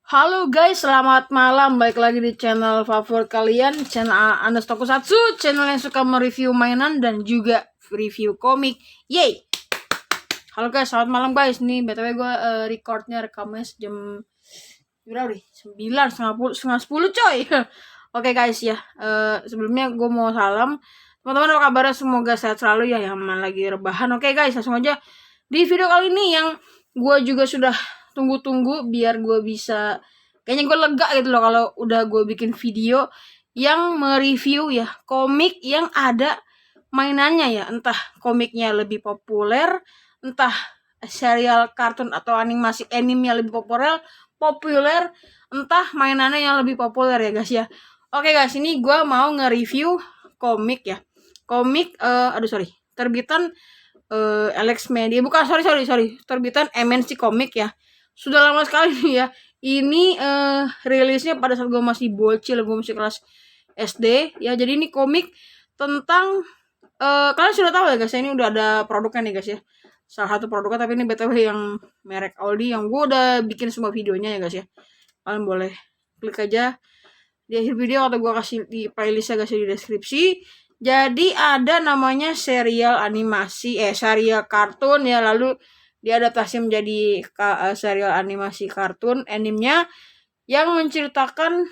Halo guys, selamat malam. Balik lagi di channel favorit kalian, channel Anas Tokusatsu, channel yang suka mereview mainan dan juga review komik. Yeay. Halo guys, selamat malam guys. Nih BTW gue rekamnya jam berapa nih? 9, setengah 10 coy. Oke guys ya. Sebelumnya gue mau salam. Teman-teman apa kabarnya? Semoga sehat selalu ya yang lagi rebahan. Oke guys, langsung aja di video kali ini yang gue juga sudah tunggu-tunggu biar gue bisa kayaknya gue lega gitu loh kalau udah gue bikin video yang mereview ya komik yang ada mainannya ya, entah komiknya lebih populer, entah serial kartun atau anime lebih populer, entah mainannya yang lebih populer ya guys ya. Oke guys, ini gue mau nge-review komik ya, terbitan Alex Media, bukan terbitan MNC Komik ya. Sudah lama sekali nih ya. Ini rilisnya pada saat gue masih bocil, gue masih kelas SD ya. Jadi ini komik tentang kalian sudah tahu ya guys, ini udah ada produknya nih guys ya. Salah satu produknya, tapi ini BTW yang merek Aldi yang gue udah bikin semua videonya ya guys ya. Kalian boleh klik aja di akhir video atau gue kasih di playlist ya guys di deskripsi. Jadi ada namanya serial serial kartun ya, lalu diadaptasi menjadi serial animasi kartun animenya yang menceritakan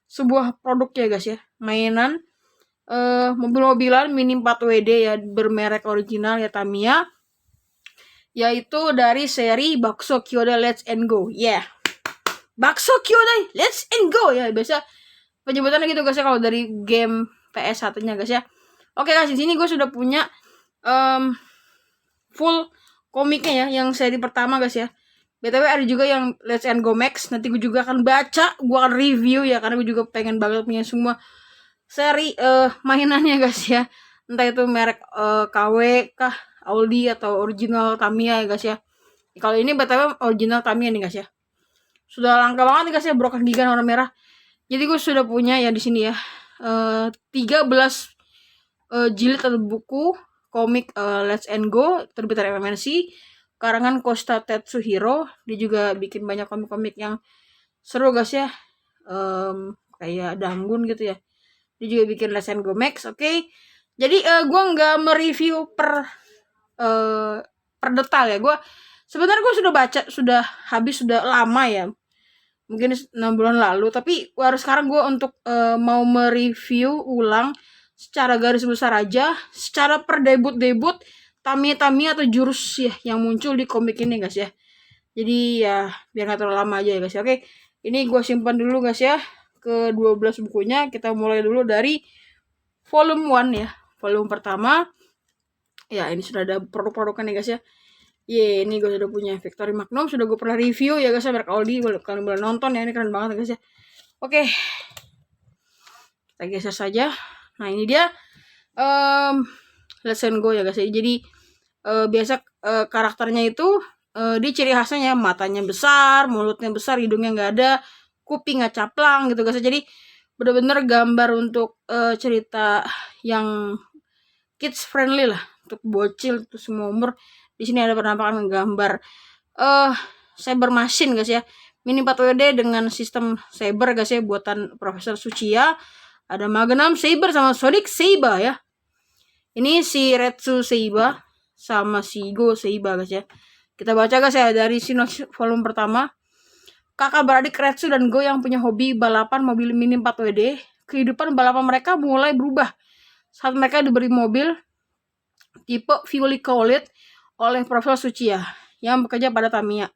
sebuah produk ya guys ya, mainan mobil-mobilan mini 4WD ya, bermerek original ya Tamiya, yaitu dari seri Bakso Kyoda Let's and Go ya. Bakso Kyoda Let's and Go ya, biasa penyebutannya gitu guys ya kalau dari game PS1-nya guys ya. Oke guys, di sini gue sudah punya full komiknya ya, yang seri pertama guys ya. BTW ada juga yang Let's and Go Max, nanti gue juga akan baca, gue akan review ya, karena gue juga pengen banget punya semua seri mainannya guys ya. Entah itu merek KW kah, Aldi atau original Tamiya ya guys ya. Kalau ini BTW original Tamiya nih guys ya. Sudah langka banget nih guys ya, broken gigan warna merah. Jadi gue sudah punya ya di sini ya 13 jilid atau buku komik Let's and Go terbitan MNC karangan Kosta Tetsuhiro. Dia juga bikin banyak komik-komik yang seru guys ya, kayak Dangun gitu ya. Dia juga bikin Let's and Go Max. Oke. Jadi gue nggak mereview per detail ya. Gue sebenarnya gue sudah baca, sudah habis, sudah lama ya, mungkin 6 bulan lalu, tapi sekarang gue untuk mau mereview ulang secara garis besar aja, secara per debut Tamiya atau jurus ya yang muncul di komik ini guys ya. Jadi ya biar gak terlalu lama aja ya guys ya. Oke, ini gue simpan dulu guys ya ke 12 bukunya. Kita mulai dulu dari volume 1 ya, volume pertama ya. Ini sudah ada produk-produknya nih guys ya. Ini gue sudah punya Victory Magnum, sudah gue pernah review ya guys ya, merek Aldi, kalian boleh nonton ya, ini keren banget guys ya. Oke, kita geser saja. Nah ini dia Let's and Go ya guys ya. Jadi biasa karakternya itu dia ciri khasnya ya, matanya besar, mulutnya besar, hidungnya nggak ada, kupingnya caplang gitu guys ya. Jadi bener-bener gambar untuk cerita yang kids friendly lah, untuk bocil, untuk semua umur. Di sini ada penampakan gambar Saber Machine guys ya, mini 4WD dengan sistem Saber guys ya, buatan Profesor Tsuchiya. Ada Magnum Saber sama Sonic Saber ya. Ini si Retsu Saber sama si Go Saber guys ya. Kita baca guys ya dari sinopsis volume pertama. Kakak beradik Retsu dan Go yang punya hobi balapan mobil mini 4WD, kehidupan balapan mereka mulai berubah saat mereka diberi mobil tipe Violi Colet oleh Profesor Tsuchiya yang bekerja pada Tamiya.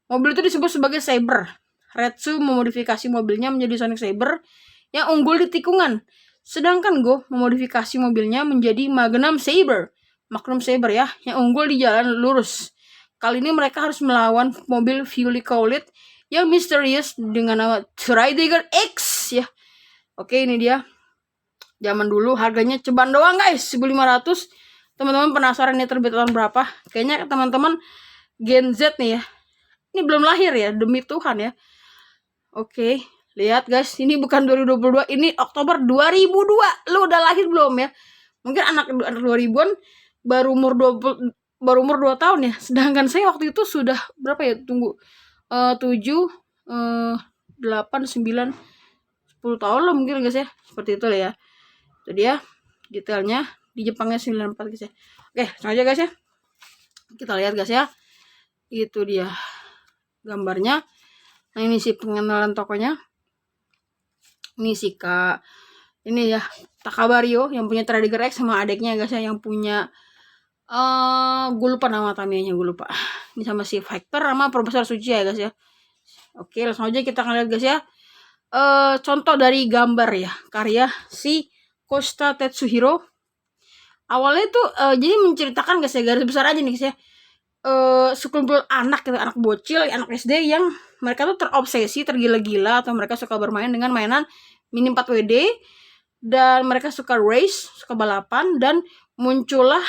Mobil itu disebut sebagai Saber. Retsu memodifikasi mobilnya menjadi Sonic Saber yang unggul di tikungan, sedangkan Go memodifikasi mobilnya menjadi Magnum Saber ya, yang unggul di jalan lurus. Kali ini mereka harus melawan mobil Violi Colet yang misterius dengan nama Tridigger X ya. Oke, ini dia. Zaman dulu harganya ceban doang guys, 1.500. Teman-teman penasaran ini terbit tahun berapa? Kayaknya teman-teman Gen Z nih ya. Ini belum lahir ya, demi Tuhan ya. Oke, lihat guys, ini bukan 2022, ini Oktober 2002. Lu udah lahir belum ya? Mungkin anak 2000-an baru umur 2 tahun ya. Sedangkan saya waktu itu sudah berapa ya? Tunggu. 7, 8, 9, 10 tahun lah mungkin guys ya. Seperti itu lah ya. Itu dia detailnya. Di Jepangnya 94 guys ya. Oke, langsung aja guys ya. Kita lihat guys ya. Itu dia gambarnya. Nah, ini sih pengenalan tokonya. Ini sih Kak. Ini ya Takabario yang punya Tradeger X sama adiknya guys ya yang punya gue lupa nama Tamiya-nya, gue lupa. Ini sama si Factor sama Profesor Suci ya guys ya. Oke, langsung aja kita lihat guys ya. Contoh dari gambar ya, karya si Kosta Tetsuhiro. Awalnya tuh jadi menceritakan guys ya, garis besar aja nih guys ya. Sekumpulan anak gitu, anak bocil, anak SD yang mereka tuh terobsesi, tergila-gila atau mereka suka bermain dengan mainan Mini 4WD dan mereka suka race, suka balapan dan muncullah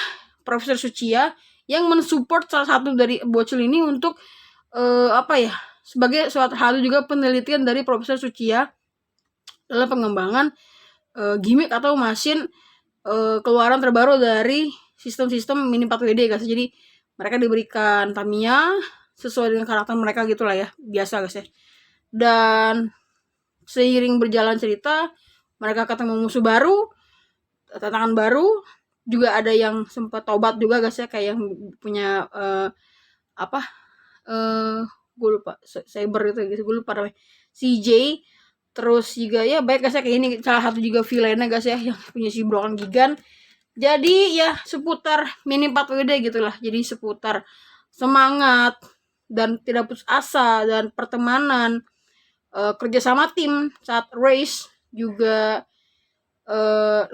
Profesor Tsuchiya yang mensupport salah satu dari bocil ini untuk sebagai suatu hal juga penelitian dari Profesor Tsuchiya dalam pengembangan gimmick atau mesin keluaran terbaru dari sistem-sistem Mini 4WD guys. Jadi mereka diberikan Tamiya sesuai dengan karakter mereka gitulah ya, biasa guys ya. Dan seiring berjalan cerita, mereka ketemu musuh baru, tantangan baru, juga ada yang sempat tobat juga guys ya, kayak yang punya gue lupa cyber itu gitu, gue lupa namanya CJ. Terus juga ya baik guys ya, kayak ini salah satu juga villainnya guys ya yang punya si Broken Gigan. Jadi ya seputar Mini 4WD gitulah. Jadi seputar semangat dan tidak putus asa dan pertemanan, kerjasama tim saat race, juga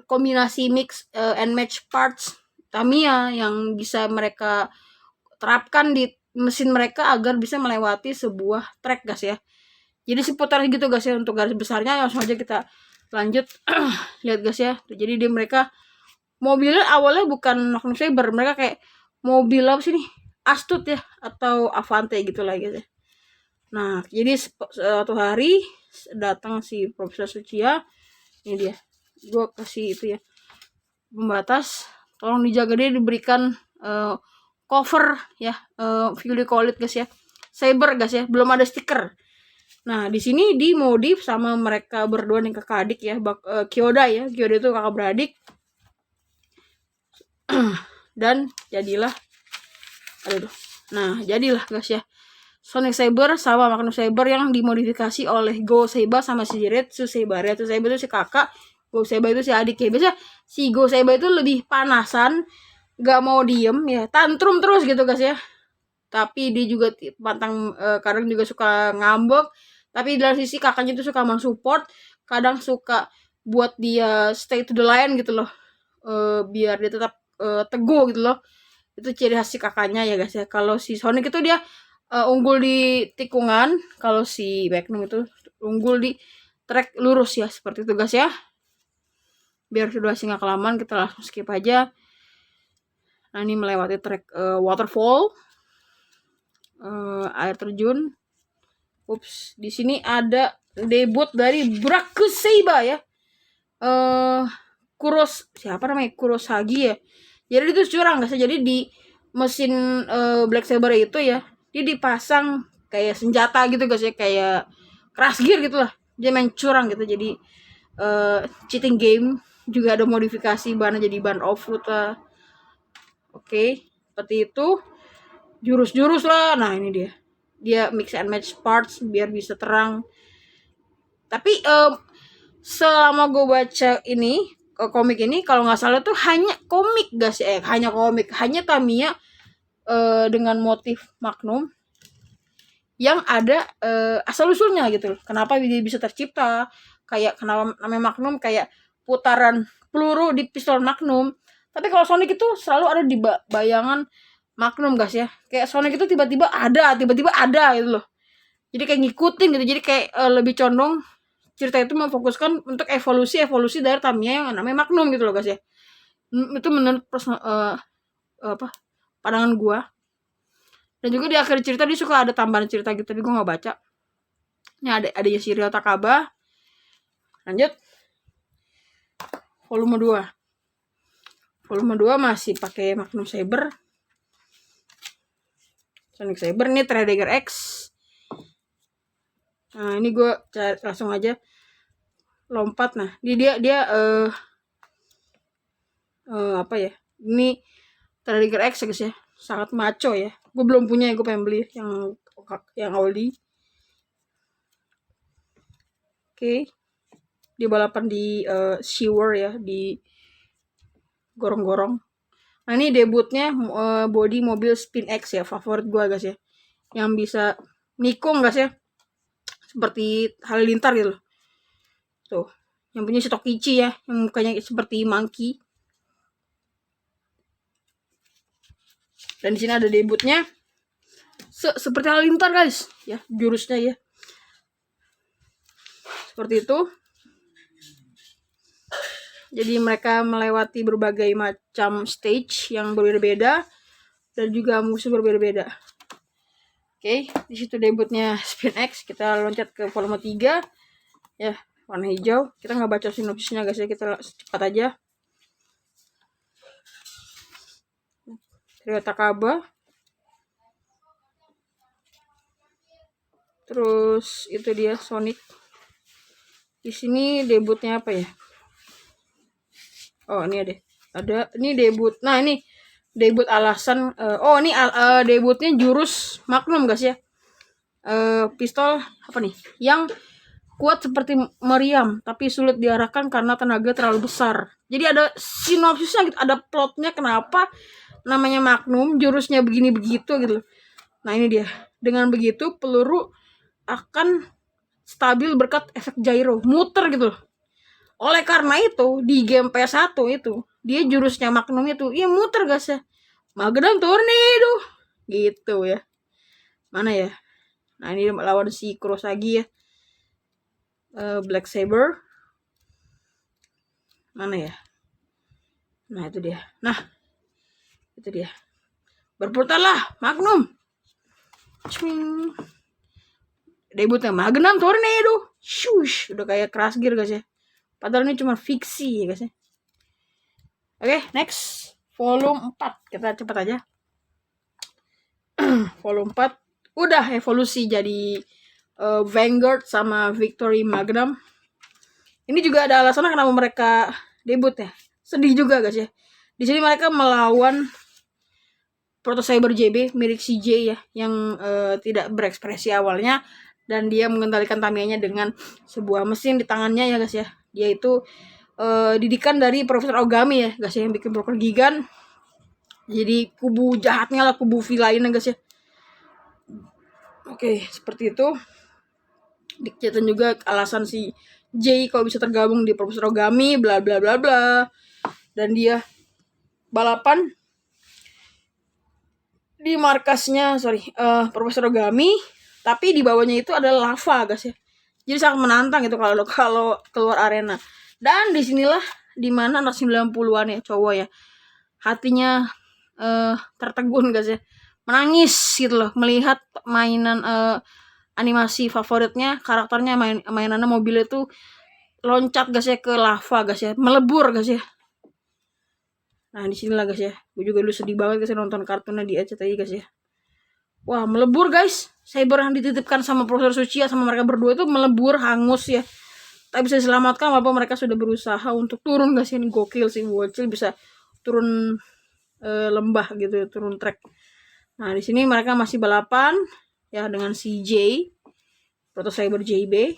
kombinasi mix and match parts Tamiya yang bisa mereka terapkan di mesin mereka agar bisa melewati sebuah track guys ya. Jadi seputar gitu guys ya untuk garis besarnya. Langsung aja kita lanjut lihat guys ya. Jadi dia mereka mobilnya awalnya bukan Magnum Saber, mereka kayak mobil apa sih nih, Astut ya atau Avante gitu lah guys ya. Nah jadi suatu hari datang si Profesor Tsuchiya, ini dia, gue kasih itu ya pembatas, tolong dijaga, dia diberikan cover ya, video call it guys ya, Saber guys ya, belum ada stiker. Nah di sini dimodif sama mereka berdua nih kakak adik ya, Kyoda ya, Kyoda itu kakak beradik. Dan jadilah jadilah guys ya Sonic Saber sama Magnum Saber yang dimodifikasi oleh Go Seiba sama si Retsu Seiba. Retsu Seiba itu si kakak, Go Seiba itu si adik ya. Biasanya si Go Seiba itu lebih panasan, gak mau diem ya, tantrum terus gitu guys ya. Tapi dia juga pantang, kadang juga suka ngambek. Tapi dari sisi kakaknya itu suka mensupport, kadang suka buat dia stay to the line gitu loh, biar dia tetap teguh gitu loh. Itu ciri khas si kakaknya ya guys ya. Kalau si Sonic itu dia unggul di tikungan, kalau si Magnum itu unggul di trek lurus ya, seperti itu guys ya. Biar sudah nggak kelamaan, kita langsung skip aja. Nah ini melewati trek waterfall, air terjun. Ups, di sini ada debut dari Brakuseiba ya. Siapa namanya? Kurosagi ya. Jadi itu curang guys. Jadi di mesin Black Saber itu ya, dia dipasang kayak senjata gitu guys ya, kayak crash gear gitu lah. Dia main curang gitu. Jadi cheating game, juga ada modifikasi ban jadi ban off-road lah. Oke, seperti itu. Jurus-jurus lah. Nah, ini dia. Dia mix and match parts biar bisa terang. Tapi selama gue baca ini komik ini, kalau nggak salah tuh hanya komik guys ya, hanya Tamiya dengan motif Magnum yang ada asal usulnya gitu. Kenapa dia bisa tercipta? Kayak kenapa namanya Magnum, kayak putaran peluru di pistol Magnum. Tapi kalau Sonic itu selalu ada di bayangan Magnum guys ya. Kayak Sonic itu tiba-tiba ada gitu loh. Jadi kayak ngikutin gitu. Jadi kayak lebih condong cerita itu memfokuskan untuk evolusi dari Tamiya yang namanya Magnum gitu loh guys ya. Itu menurut pandangan gua. Dan juga di akhir cerita dia suka ada tambahan cerita gitu, tapi gua nggak baca. Ini adanya si Ryo Takaba. Lanjut. Volume 2. Volume 2 masih pakai Magnum Saber. Sonic Saber ini Tradeger X. Nah, ini gue langsung aja lompat. Nah, dia apa ya? Ini Trailbreaker X ya guys ya. Sangat maco ya. Gue belum punya ya, gue pengen beli yang oldie. Oke. Dia balapan di sewer ya, di gorong-gorong. Nah, ini debutnya body mobil Spin X ya, favorit gue guys ya. Yang bisa nikung guys ya. Seperti Halilintar gitu. Tuh, yang punya Stokichi ya, yang mukanya seperti monkey. Dan di sini ada debutnya seperti Halilintar guys, ya jurusnya ya. Seperti itu. Jadi mereka melewati berbagai macam stage yang berbeda-beda dan juga musuh berbeda-beda. Oke, di situ debutnya Spin X. Kita loncat ke volume 3 ya, warna hijau. Kita nggak baca sinopsisnya guys ya, kita cepat aja. Ryo Takaba. Terus itu dia Sonic. Di sini debutnya apa ya? Oh, ini ada ini debut. Nah, ini debut alasan ini debutnya jurus Magnum guys ya. Pistol apa nih? Yang kuat seperti meriam tapi sulit diarahkan karena tenaga terlalu besar. Jadi ada sinopsisnya gitu, ada plotnya kenapa namanya Magnum, jurusnya begini begitu gitu. Nah, ini dia. Dengan begitu peluru akan stabil berkat efek gyro, muter gitu. Oleh karena itu di game PS1 itu dia jurusnya Magnum itu ya muter guys ya. Magnum Tornado gitu ya. Mana ya? Nah, ini lawan si Kurosagi ya. Black Saber. Mana ya? Nah, itu dia. Nah, itu dia. Berputarlah Magnum. Cing. Debutnya Magnum Tornado. Shush, udah kayak Crash Gear guys ya. Padahal ini cuma fiksi ya guys ya. Oke, next. Volume 4. Kita cepat aja. Volume 4 udah evolusi jadi Vanguard sama Victory Magnum. Ini juga ada alasan kenapa mereka debut ya. Sedih juga guys ya. Di sini mereka melawan Proto Cyber JB milik CJ ya, yang tidak berekspresi awalnya, dan dia mengendalikan Tamiya-nya dengan sebuah mesin di tangannya ya guys ya. Dia itu didikan dari Profesor Ogami ya guys ya, yang bikin Broker Gigan. Jadi kubu jahatnya lah, kubu villain guys ya. Oke, seperti itu. Diceritain juga alasan si J kalau bisa tergabung di Profesor Ogami, bla bla bla bla. Dan dia balapan di markasnya, Profesor Ogami, tapi di bawahnya itu ada lava guys ya. Jadi sangat menantang itu kalau keluar arena. Dan disinilah dimana anak 90-an ya, cowok ya, hatinya tertegun guys ya, menangis gitu loh melihat mainan animasi favoritnya, karakternya mainannya mobil itu loncat guys ya ke lava guys ya, melebur guys ya. Nah, di sinilah guys ya, gue juga dulu sedih banget guys ya nonton kartunnya di RCTI guys ya. Wah, melebur guys, Cyber yang dititipkan sama Profesor Tsuchiya sama mereka berdua itu melebur, hangus ya. Tak bisa diselamatkan walaupun mereka sudah berusaha untuk turun guys. Ini gokil sih, bocil bisa turun lembah gitu ya, turun trek. Nah, di sini mereka masih balapan ya dengan CJ Proto Cyber JB.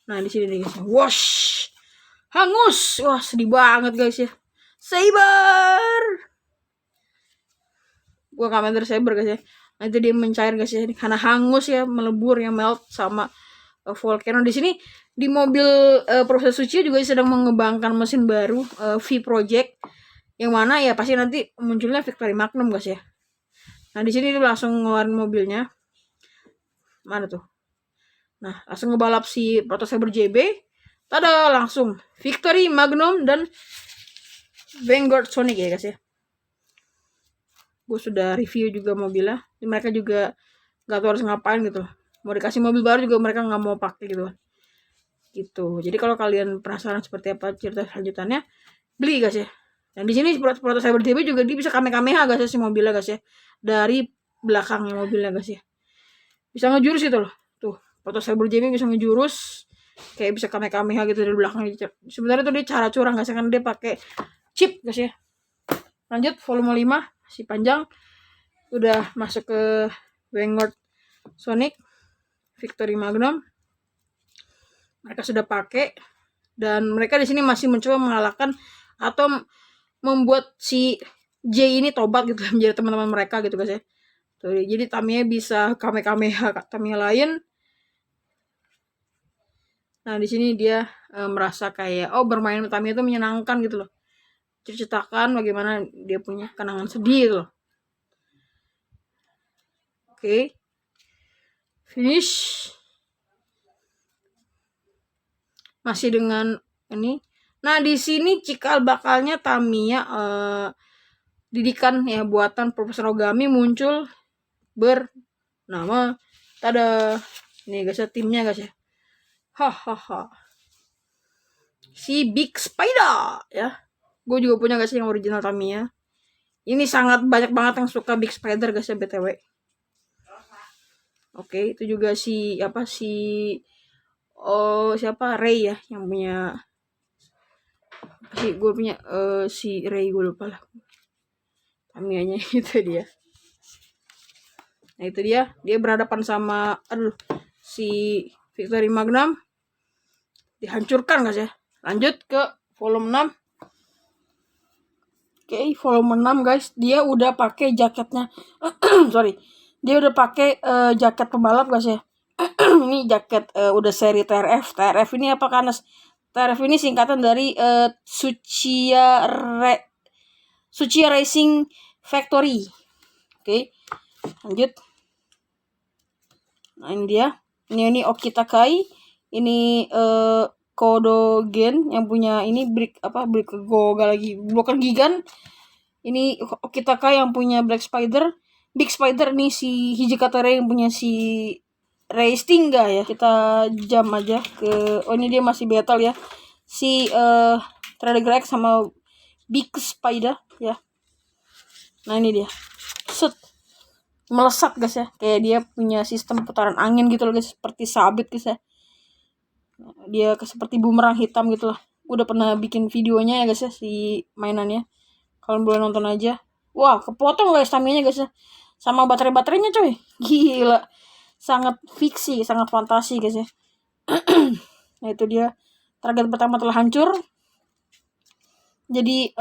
Nah, di sini nih guys. Wash. Hangus. Wah, sedih banget guys ya. Saber. Gua Commander Saber guys ya. Nah, itu dia mencair guys ya, karena hangus ya, melebur yang melt sama volcano. Di sini di mobil Profesor Tsuchiya juga sedang mengembangkan mesin baru V Project, yang mana ya pasti nanti munculnya Victory Magnum guys ya. Nah, di sini dia langsung ngeluarin mobilnya. Mana tuh? Nah, langsung ngebalap si Proto Cyber JB. Tada, langsung Victory Magnum dan Vanguard Sonic ya guys ya. Gue sudah review juga mobilnya. Mereka juga gak tahu harus ngapain gitu. Mau dikasih mobil baru juga mereka nggak mau pakai gitu. Gitu. Jadi kalau kalian penasaran seperti apa cerita selanjutnya, beli guys ya. Dan di sini Proto Cyber JB juga dia bisa kamehameha guys ya, si mobilnya guys ya. Dari belakangnya mobilnya guys ya. Bisa ngejurus itu loh. Tuh, Atau Saber Jimmy bisa ngejurus kayak bisa kamehameha gitu dari belakang. Sebenarnya tuh dia cara curang guys, kan dia pakai chip guys ya. Lanjut volume 5 masih panjang. Udah masuk ke Vanguard Sonic Victory Magnum. Mereka sudah pakai dan mereka di sini masih mencoba mengalahkan atau membuat si J ini tobat gitu menjadi teman-teman mereka gitu guys ya. Tuh, jadi Tamiya bisa kamehameha Tamiya lain. Nah, di sini dia merasa kayak bermain Tamiya itu menyenangkan gitu loh. Ceritakan bagaimana dia punya kenangan sedih gitu loh. Oke. Finish. Masih dengan ini. Nah, di sini cikal bakalnya Tamiya didikan ya buatan Profesor Ogami muncul bernama nih guys ya, timnya guys ya. Hahaha. Si Big Spider ya. Gue juga punya guys yang original Tamiya. Ini sangat banyak banget yang suka Big Spider guys ya, BTW. Oke, itu juga siapa Ray ya yang punya gue punya si Ray, gue lupa lah Tamiyanya. Itu dia. Nah, itu dia berhadapan sama si Victory Magnum, dihancurkan guys ya. Lanjut ke volume 6. Oke, volume 6 guys, dia udah pakai jaketnya. Sorry. Dia udah pakai jaket pembalap guys ya. Ini jaket udah seri TRF. TRF ini apa? Karena TRF ini singkatan dari Tsuchiya Racing Factory. Oke. Lanjut. Nah, ini dia. Ini Okita Kai. Ini Kodogen yang punya ini Brick Goga lagi. Broken Gigan. Ini Okita Kai yang punya Black Spider. Big Spider nih si Hijikata Ray yang punya si Ray Stinga ya. Kita jam aja ke ini dia masih battle ya. Si Threadgraph sama Big Spider ya. Nah, ini dia. Set. Melesat guys ya. Kayak dia punya sistem putaran angin gitu loh guys, seperti sabit guys ya. Dia seperti bumerang hitam gitu lah. Udah pernah bikin videonya ya guys ya si mainannya. Kalian boleh nonton aja. Wah, kepotong guys Tamiya guys ya. Sama baterai-baterainya coy. Gila. Sangat fiksi, sangat fantasi guys ya. Nah, itu dia. Target pertama telah hancur. Jadi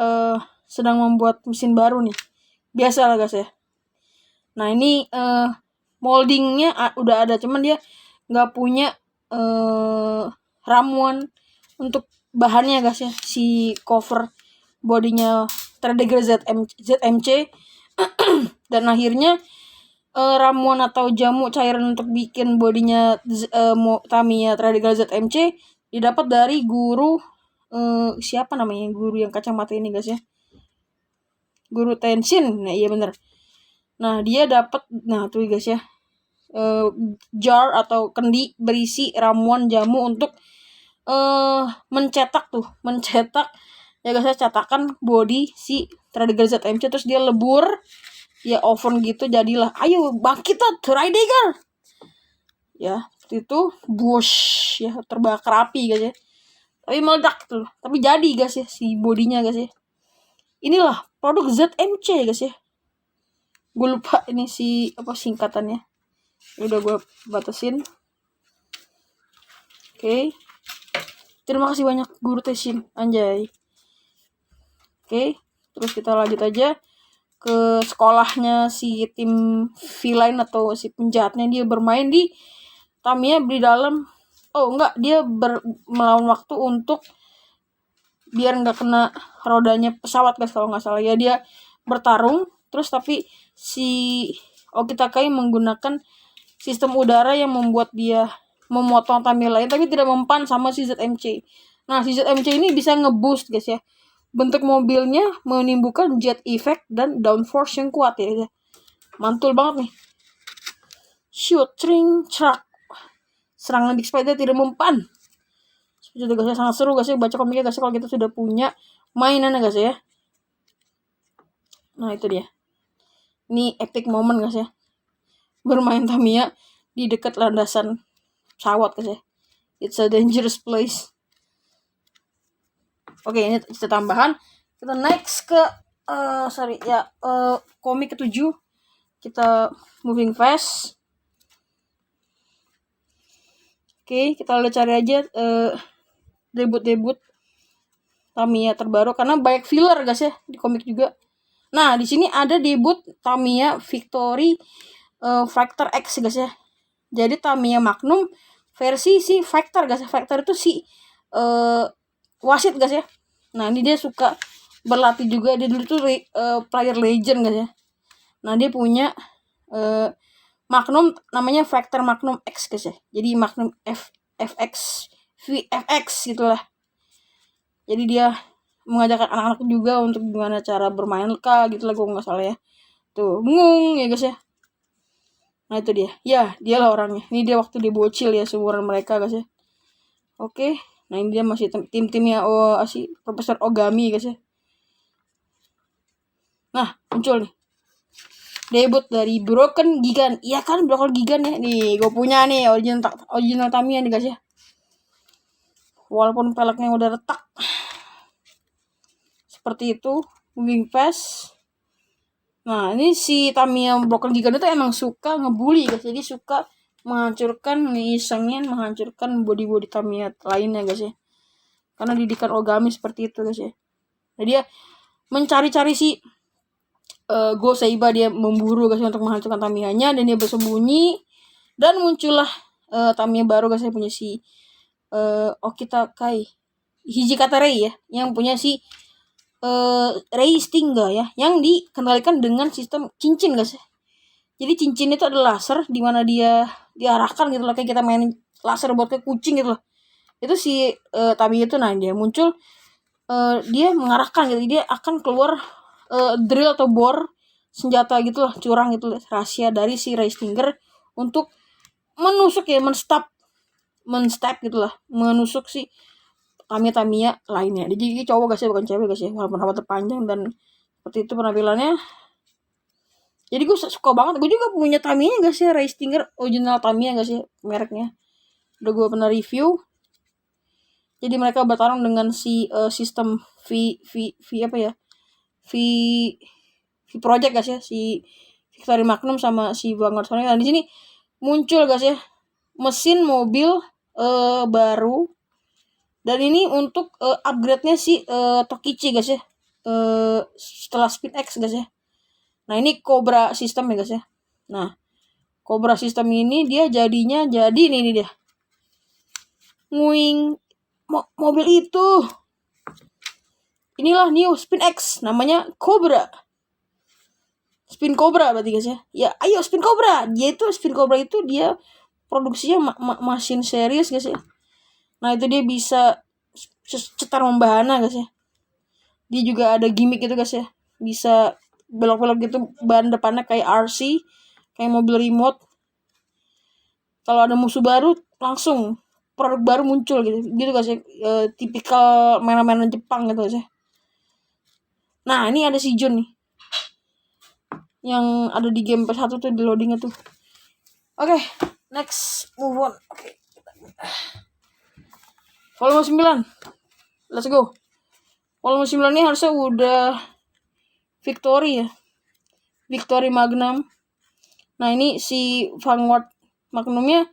sedang membuat mesin baru nih. Biasa lah guys ya. Nah, ini moldingnya udah ada, cuman dia nggak punya ramuan untuk bahannya guys ya. Si cover bodinya Tredegar ZMC. Dan akhirnya ramuan atau jamu cairan untuk bikin bodinya Tamiya Tredegar ZMC didapat dari guru siapa namanya, guru yang kacamata ini guys ya, Guru Tenshin. Nah, iya bener. Nah, dia dapat tuh guys ya, jar atau kendi berisi ramuan jamu untuk mencetak ya guys ya, cetakan body si Tredegar ZMC. Terus dia lebur ya, oven gitu, jadilah ayo bangkit Tredegar ya, seperti itu. Bush ya, terbakar api guys ya, tapi meledak tuh, tapi jadi guys ya si bodinya guys ya. Inilah produk ZMC guys ya. Gue lupa ini singkatannya. Udah gue batasin. Oke. Terima kasih banyak Guru Tenshin, anjay. Oke, terus kita lanjut aja ke sekolahnya si tim villain atau si penjahatnya. Dia bermain di Tamiya di dalam. Dia melawan waktu untuk biar nggak kena rodanya pesawat guys kalau nggak salah ya. Dia bertarung terus, tapi si Okita Kai menggunakan sistem udara yang membuat dia memotong Tamiya lain, tapi tidak mempan sama si ZMC. Nah, si ZMC ini bisa ngeboost guys ya. Bentuk mobilnya menimbulkan jet effect dan downforce yang kuat ya. Mantul banget nih. Shooting truck. Serangan Big Spider tidak mempan. Sudah guys ya, sangat seru guys ya baca komiknya guys ya, kalau kita sudah punya mainan guys ya. Nah, itu dia. Ini epic moment guys ya. Bermain Tamiya di dekat landasan pesawat guys ya. It's a dangerous place. Oke, ini cerita tambahan. Kita next ke komik ke-7. Kita moving fast. Oke, kita udah cari aja debut Tamiya terbaru karena banyak filler guys ya di komik juga. Nah, di sini ada debut Tamiya Victory Factor X guys ya. Jadi Tamiya Magnum versi si Factor guys ya. Factor itu si wasit guys ya. Nah, ini dia suka berlatih juga. Dia dulu tuh player legend guys ya. Nah, dia punya Magnum namanya Factor Magnum X guys ya. Jadi Magnum FX VFX gitulah. Jadi dia mengajarkan anak-anak juga untuk gimana cara bermain LK gitu lah, gue nggak salah ya. Tuh bingung ya guys ya. Nah itu dia. Ya dialah orangnya. Ini dia waktu dia bocil ya, seumuran mereka guys ya. Oke. Nah ini dia masih tim-timnya si Profesor Ogami guys ya. Nah muncul nih debut dari Broken Gigan. Iya kan, Broken Gigan ya. Nih gue punya nih original Tamiya nih guys ya. Walaupun peleknya udah retak seperti itu, moving fast. Nah ini si Tamiya Broken Gigan itu emang suka ngebully guys. Jadi suka menghancurkan body Tamiya lainnya guys ya. Karena didikan Ogami seperti itu guys ya. Nah dia mencari-cari si Go Seiba, dia memburu guys untuk menghancurkan Tamiyanya, dan dia bersembunyi dan muncullah Tamiya baru guys, yang punya si Okita Kai Hijikata Rei ya, yang punya si Rei Stinga ya, yang dikendalikan dengan sistem cincin guys ya. Jadi cincin itu adalah laser di mana dia diarahkan gitu loh, kayak kita main laser buat ke kucing gitu loh. Itu si Tamiya itu, nah dia muncul dia mengarahkan gitu, dia akan keluar drill atau bor senjata gitu lah, curang gitu rahasia dari si Rei Stinger untuk menusuk ya, menstap gitu lah, menusuk si Tamiya lainnya. Jadi cowok guys ya, bukan cewek guys ya, walaupun rambut terpanjang dan seperti itu penampilannya. Jadi gue suka banget. Gue juga punya Tamiya guys ya, Rei Stinger original Tamiya guys ya, mereknya udah gue pernah review. Jadi mereka bertarung dengan si sistem V apa ya, V Project guys ya, si Victory Magnum sama si Vanguard Sonic. Nah di sini muncul guys ya mesin mobil baru, dan ini untuk upgrade-nya si Tokichi guys ya, setelah Speed X guys ya. Nah ini Cobra system ya guys ya. Nah Cobra system ini dia jadinya ini dia nguing mobil itu. Inilah new Spin X, namanya Cobra. Spin Cobra berarti guys ya. Ya, ayo Spin Cobra. Spin Cobra itu dia produksinya mesin series guys ya. Nah, itu dia bisa cetar membahana guys ya. Dia juga ada gimmick gitu guys ya. Bisa belok-belok gitu, ban depannya kayak RC, kayak mobil remote. Kalau ada musuh baru langsung produk baru muncul gitu guys ya. Tipikal mainan-mainan Jepang gitu guys ya. Nah, ini ada si Jun nih, yang ada di game PS1 tuh, di loadingnya tuh. Oke, next move on. Oke. Volume 9. Let's go. Volume 9 ini harusnya udah Victory ya. Victory Magnum. Nah, ini si Vanguard Magnumnya,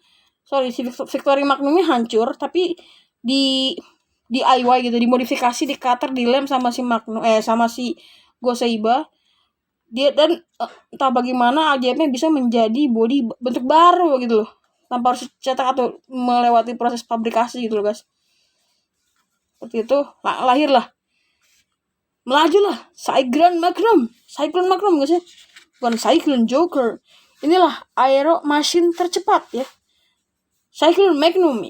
si Victory Magnumnya hancur, tapi di DIY gitu, dimodifikasi, di-cutter, dilem sama si Magnum sama si Go Seiba. Dia dan entah bagaimana ajaibnya bisa menjadi body bentuk baru gitu loh, tanpa harus cetak atau melewati proses fabrikasi gitu loh guys. Seperti itu melajulah Cyclone Magnum guys ya, bukan Cyclone Joker. Inilah aero machine tercepat ya, Cyclone Magnum.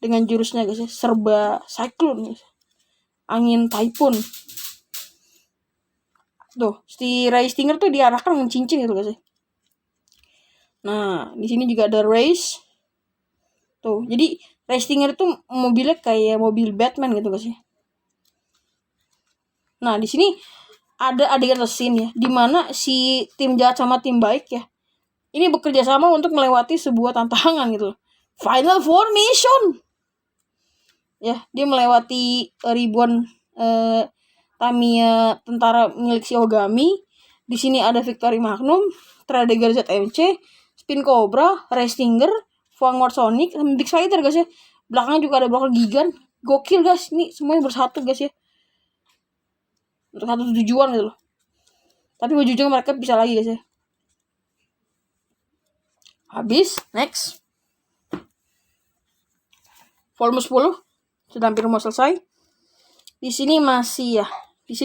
Dengan jurusnya guys ya, serba cyclone guys. Angin typhoon. Tuh, si Rei Stinger tuh diarahkan dengan cincin gitu guys ya. Nah, di sini juga ada race. Tuh, jadi Rei Stinger tuh mobilnya kayak mobil Batman gitu guys ya. Nah, di sini ada adegan scene ya, dimana si tim jahat sama tim baik ya ini bekerja sama untuk melewati sebuah tantangan gitu. Final Formation. Ya, dia melewati ribuan Tamiya tentara milik Shiogami. Di sini ada Victory Magnum, Tradegar ZMC, Spin Cobra, Restinger, Vanguard Sonic, Big Spider guys ya. Belakangnya juga ada Blocker Gigan. Gokil guys, ini semuanya bersatu guys ya. Untuk satu tujuan gitu loh. Tapi ujung-ujungnya mereka bisa lagi guys ya. Habis, next. Volume 10 sudah hampir mau selesai. Di sini masih ya. Di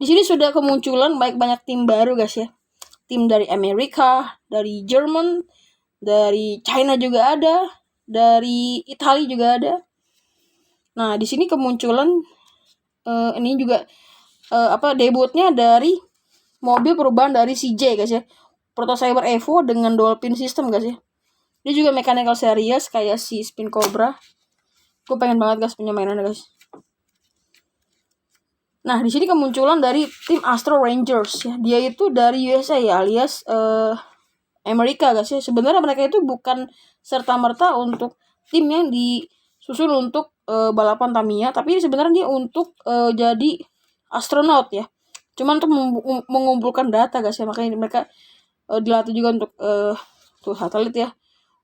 sini sudah kemunculan banyak tim baru guys ya. Tim dari Amerika, dari Jerman, dari China juga ada, dari Italia juga ada. Nah, di sini kemunculan ini juga debutnya dari mobil perubahan dari CJ guys ya. Proto Cyber Evo dengan Dolphin System guys ya. Dia juga mechanical series kayak si Spin Cobra. Gue pengen banget guys punya mainannya guys. Nah, di sini kemunculan dari tim Astro Rangers ya. Dia itu dari USA ya, alias Amerika guys ya. Sebenarnya mereka itu bukan serta-merta untuk tim yang disusun untuk balapan Tamiya, tapi sebenarnya dia untuk jadi astronot ya. Cuman untuk mengumpulkan data guys ya. Makanya mereka dilatih juga untuk satelit ya.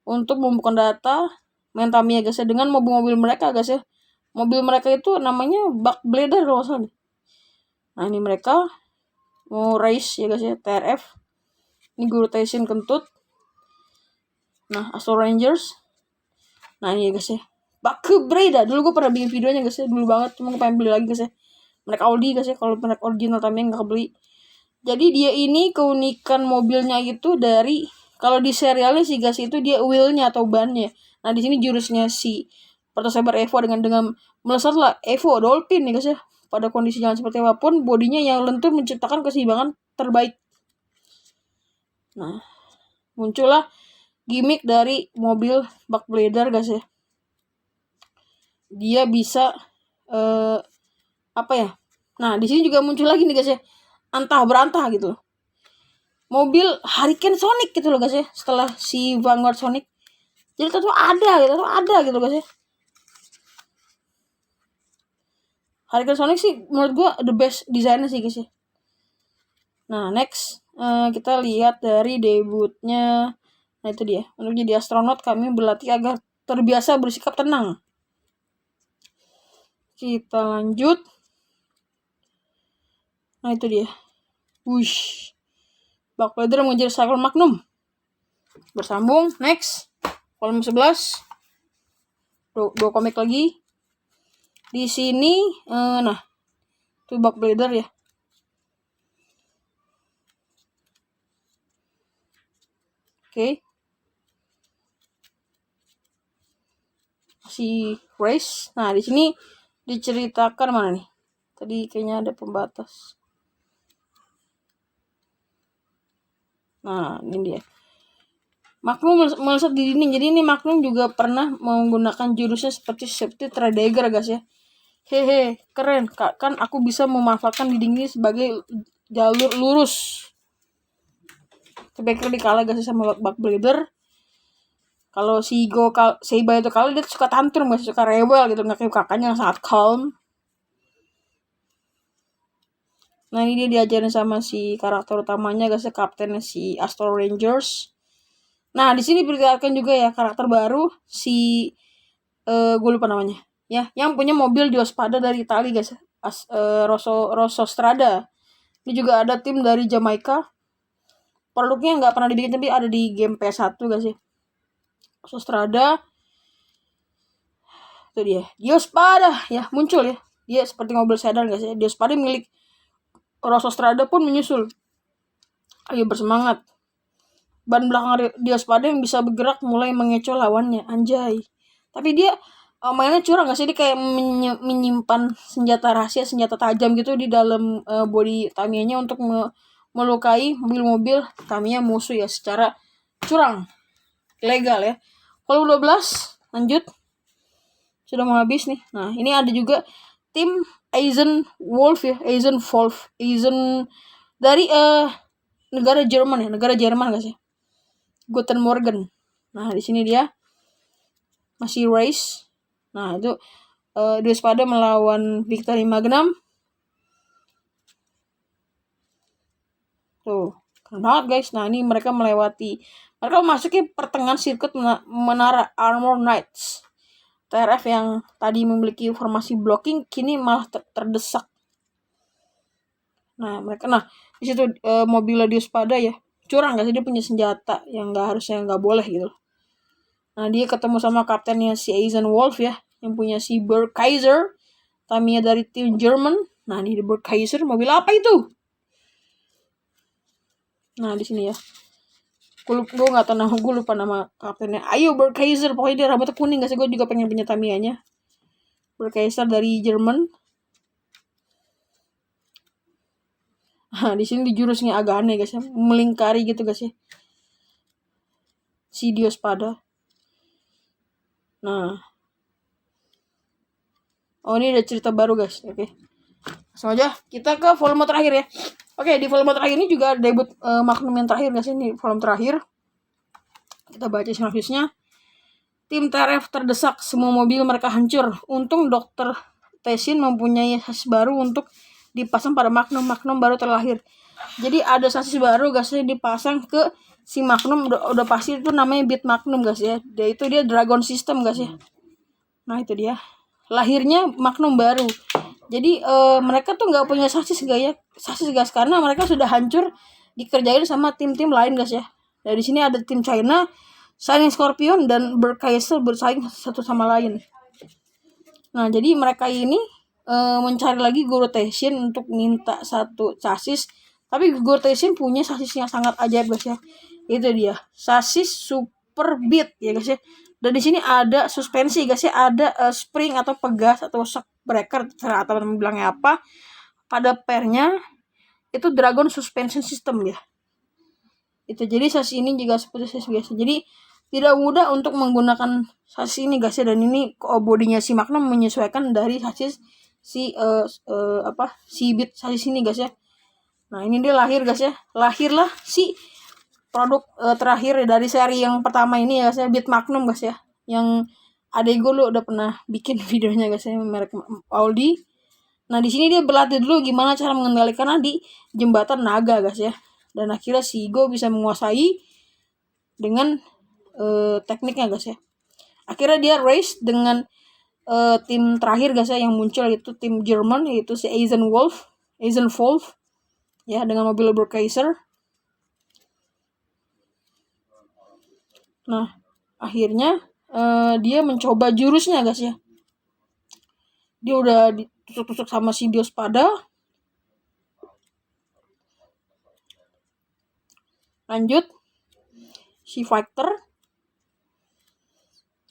Untuk mengumpulkan data main Tamiya guys ya, dengan mobil-mobil mereka guys ya. Mobil mereka itu namanya Buck Blader kalau nggak salah. Nah, ini mereka mau race ya guys ya, TRF. Ini Guru Taishin kentut. Nah, Astro Rangers. Nah, ini guys ya, Buck Blader. Dulu gue pernah bikin videonya guys ya, dulu banget. Cuma gue pengen beli lagi guys ya. Merek Audi guys ya, kalau merek original Tamiya nggak kebeli. Jadi dia ini keunikan mobilnya itu dari, kalau di serialnya sih guys itu dia wheelnya atau bannya. Nah, di sini jurusnya si Proto Cyber Evo dengan melesatlah Evo Dolphin nih guys ya. Pada kondisi jalan seperti apapun, bodinya yang lentur menciptakan keseimbangan terbaik. Nah, muncullah gimmick dari mobil Buck Blader guys ya. Dia bisa Nah, di sini juga muncul lagi nih guys ya. Antah berantah gitu loh. Mobil Hurricane Sonic gitu loh guys ya. Setelah si Vanguard Sonic. Jadi tuh ada gitu guys ya. Hurricane Sonic sih menurut gua the best desainnya sih guys ya. Nah, next kita lihat dari debutnya. Nah, itu dia. Untuk jadi astronot kami berlatih agar terbiasa bersikap tenang. Kita lanjut. Nah, itu dia. Wush. Buck Blader mengejar Cycle Magnum. Bersambung. Next. Volume 11. Dua komik lagi. Di sini itu Buck Blader ya. Oke. Si race. Nah, di sini diceritakan mana nih? Tadi kayaknya ada pembatas. Nah, ini dia. Magnum melesat di dinding. Jadi ini Magnum juga pernah menggunakan jurusnya seperti Tradegar guys ya. Hehe, keren. Kan aku bisa memanfaatkan dinding ini sebagai jalur lurus. Sebaiknya dikalah guys sama Buck Blader. Kalau Seiba itu kalah, dia suka tantrum guys, suka rebel gitu, nggak kayak kakaknya yang sangat calm. Nah, ini dia diajarin sama si karakter utamanya guys, kaptennya si Astro Rangers. Nah, di sini diperlihatkan juga ya karakter baru si gue lupa namanya. Ya, yang punya mobil Diospada dari Italia guys. Rosso Strada. Ini juga ada tim dari Jamaika. Produknya nggak pernah dibikin tapi ada di game PS1 guys ya. Rosso Strada. Itu dia. Diospada ya, muncul ya. Dia seperti mobil sedan guys ya. Diospada milik Rosso Strada pun menyusul. Ayo bersemangat. Ban belakang Diospada yang bisa bergerak mulai mengecoh lawannya. Anjay. Tapi dia mainnya curang gak sih? Dia kayak menyimpan senjata rahasia, senjata tajam gitu di dalam body Tamiya-nya untuk melukai mobil-mobil Tamiya musuh ya secara curang. Legal ya. Kalau 12 lanjut. Sudah mau habis nih. Nah, ini ada juga tim Aizen Wolf ya. Aizen dari negara Jerman guys ya. Guten Morgen. Nah di sini dia masih race. Nah itu Deus Pada melawan Victory Magnum. Tuh keren banget guys. Nah ini mereka memasuki pertengahan sirkuit menara Armor Knights. TRF yang tadi memiliki formasi blocking kini malah terdesak. Nah di situ mobil Deus Pada ya curang gak sih, dia punya senjata yang nggak boleh gitu. Nah dia ketemu sama kaptennya si Eisenwolf ya, yang punya si Burgkaiser, Tamiya dari tim Jerman. Nah ini Burgkaiser, mobil apa itu? Nah di sini ya, gue nggak tahu gue lupa nama kaptennya. Ayo Burgkaiser, pokoknya dia rambutnya kuning gak sih, gue juga pengen punya Tamiyanya. Burgkaiser dari Jerman. Nah di sini di jurusnya agak aneh guys ya, melingkari gitu guys ya, si Deus Pada. Nah, ini ada cerita baru guys. Oke, langsung aja kita ke volume terakhir ya. Oke, di volume terakhir ini juga debut Magnum yang terakhir guys. Ini volume terakhir. Kita baca sinopsisnya. Tim TRF terdesak, semua mobil mereka hancur. Untung Dr. Tessin mempunyai sasis baru untuk dipasang pada Magnum. Magnum baru terlahir. Jadi ada sasis baru guys yang dipasang ke si Magnum. Udah pasti itu namanya Beat Magnum guys ya. Dia Dragon System guys ya. Nah itu dia. Lahirnya Magnum baru. Jadi mereka tuh nggak punya sasis guys, karena mereka sudah hancur dikerjain sama tim-tim lain guys ya. Dari sini ada tim China, Shining Scorpion dan Burgkaiser bersaing satu sama lain. Nah jadi mereka ini mencari lagi Goro Tessin untuk minta satu sasis. Tapi Goro Tessin punya sasis yang sangat ajaib guys ya. Itu dia, sasis Super Beat ya guys ya. Dan di sini ada suspensi guys ya, ada spring atau pegas atau shock breaker, terserah teman-teman bilangnya apa. Pada pernya itu Dragon Suspension System ya. Itu jadi sasis ini juga seperti sasis biasa. Jadi tidak mudah untuk menggunakan sasis ini guys ya. Dan ini bodinya si Magnum menyesuaikan dari sasis si Beat sasis ini guys ya. Nah ini dia lahir guys ya. Lahirlah si produk terakhir dari seri yang pertama ini ya guys ya, Beat Magnum guys ya, yang adek gue udah pernah bikin videonya guys ya, merek Audi. Nah di sini dia berlatih dulu gimana cara mengendalikan di jembatan naga guys ya, dan akhirnya si Go bisa menguasai dengan tekniknya guys ya. Akhirnya dia race dengan tim terakhir guys ya yang muncul, itu tim Jerman, yaitu si Eisenwolf ya, dengan mobil Burgkaiser. Nah, akhirnya dia mencoba jurusnya guys ya. Dia udah ditusuk-tusuk sama si Deus Pada. Lanjut si Fighter.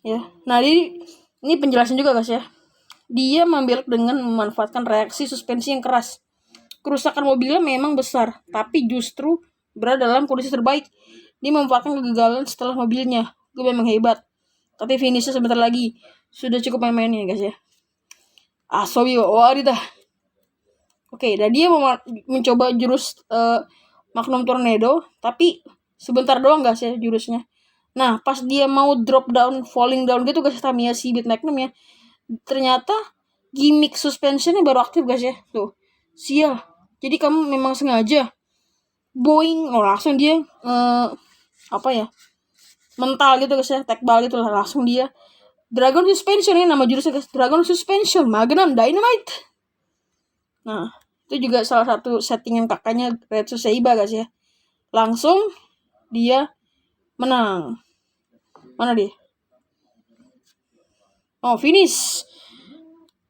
Ya. Nah, ini penjelasan juga guys ya. Dia membelok dengan memanfaatkan reaksi suspensi yang keras. Kerusakan mobilnya memang besar, tapi justru berada dalam kondisi terbaik. Dia memanfaatkan kegagalan setelah mobilnya. Gue memang hebat. Tapi finishnya sebentar lagi. Sudah cukup main-mainnya guys ya. Asobi warita. Oke, dan dia mencoba jurus Magnum Tornado, tapi sebentar doang guys ya jurusnya. Nah, pas dia mau drop down, falling down gitu guys, Tamiya si Beat Magnum ya, ternyata gimmick suspensionnya baru aktif guys ya. Tuh, sial. Jadi kamu memang sengaja. Boing, langsung dia mental gitu guys ya, tekbal gitu lah, langsung dia Dragon Suspension, ini nama jurusnya guys, Dragon Suspension Magnum Dynamite. Nah, itu juga salah satu settingan kakaknya Retsu Seiba guys ya. Langsung dia menang. Mana dia? Oh, finish.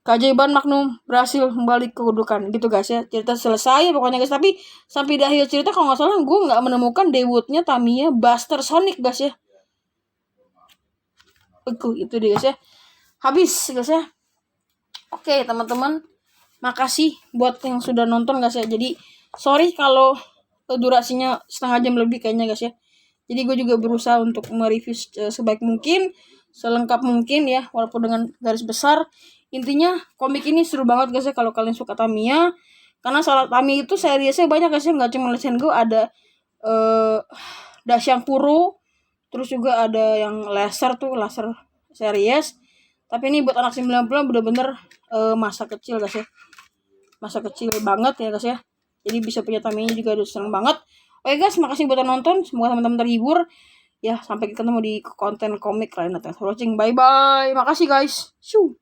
Keajaiban Magnum berhasil kembali ke kedudukan gitu guys ya. Cerita selesai pokoknya guys. Tapi sampai di akhir cerita kalau nggak salah gue nggak menemukan debutnya Tamiya Buster Sonic guys ya. Itu dia guys ya. Habis guys ya. Oke teman-teman, makasih buat yang sudah nonton guys ya. Jadi sorry kalau durasinya setengah jam lebih kayaknya guys ya. Jadi gue juga berusaha untuk mereview sebaik mungkin, selengkap mungkin ya, walaupun dengan garis besar. Intinya komik ini seru banget guys ya kalau kalian suka Tamiya. Karena soal Tamiya itu seriesnya banyak guys ya, nggak cuma Legend Go, ada Dasyang Puro, Terus juga ada yang laser series. Tapi ini buat anak 90-an bener-bener masa kecil guys ya. Masa kecil banget ya guys ya. Jadi bisa punya Tamiya juga udah seneng banget. Oke guys, makasih buat nonton. Semoga teman-teman terhibur. Ya, sampai ketemu di konten komik lain. Thanks for watching. Bye-bye. Makasih guys. Shoo.